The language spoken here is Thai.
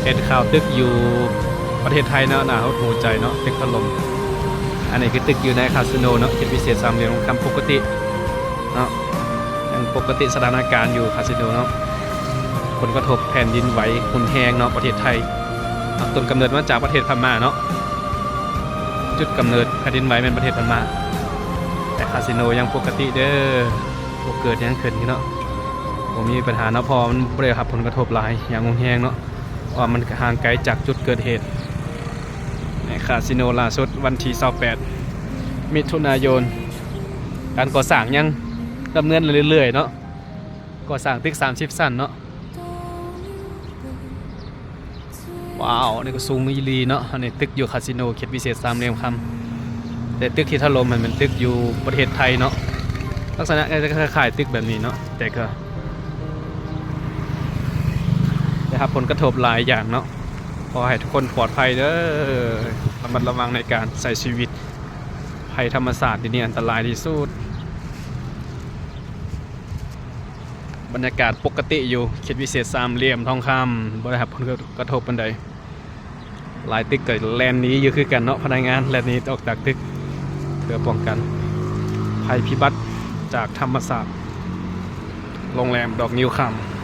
เห็นข่าวตึกอยู่ประเทศไทยเนาะน่าหดหูใจเนาะตึกถล่มอันนี้คือตึกอยู่ในคาสิโนเนาะเขตพิเศษสามเหลี่ยมทองคำปกติเนาะยังปกติสถานการณ์อยู่คาสิโนเนาะผลกระทบแผ่นดินไหวหุนแหงเนาะประเทศไทยต้นกำเนิดมาจากประเทศพม่าเนาะจุดกำเนิดแผ่นดินไหวเป็นประเทศพม่าแต่คาสิโนยังปกติเด้อบ่เกิดยังขึ้นเนาะผมมีปัญหาเนาะพอมันบ่ได้รับผลกระทบหลายอย่างหุนแหงเนาะว่ามันห่างไกลจากจุดเกิดเหตุในคาสิโนล่าสุดวันที่28มิถุนายนการก่อสร้างยังดำเนินเรื่อยๆเนาะก่อสร้างตึก30ชั้นเนาะว้าวนี่ก็สูงอีหลีเนาะอันนี้ตึกอยู่คาสิโนเขตพิเศษสามเหลี่ยมคำแต่ตึกที่ถล่มมันเป็นตึกอยู่ประเทศไทยเนาะลักษณะจะคล้ายๆตึกแบบนี้เนาะแต่ก็ได้รับผลกระทบหลายอย่างเนาะขอให้ทุกคนปลอดภัยเด้อระมัดระวังในการใช้ชีวิตภัยธรรมศาสตร์ที่นี่อันตรายที่สุดบรรยากาศปกติอยู่เขตพิเศษสามเหลี่ยมทองคำบ่ได้รับผลกระทบปานใดหลายตึกเกิดแลนนี้อยู่คือกันเนาะพนักงานแลนนี้ออกจากตึกเพื่อป้องกันภัยพิบัติจากธรรมศาสตร์โรงแรมดอกนิ้วคำ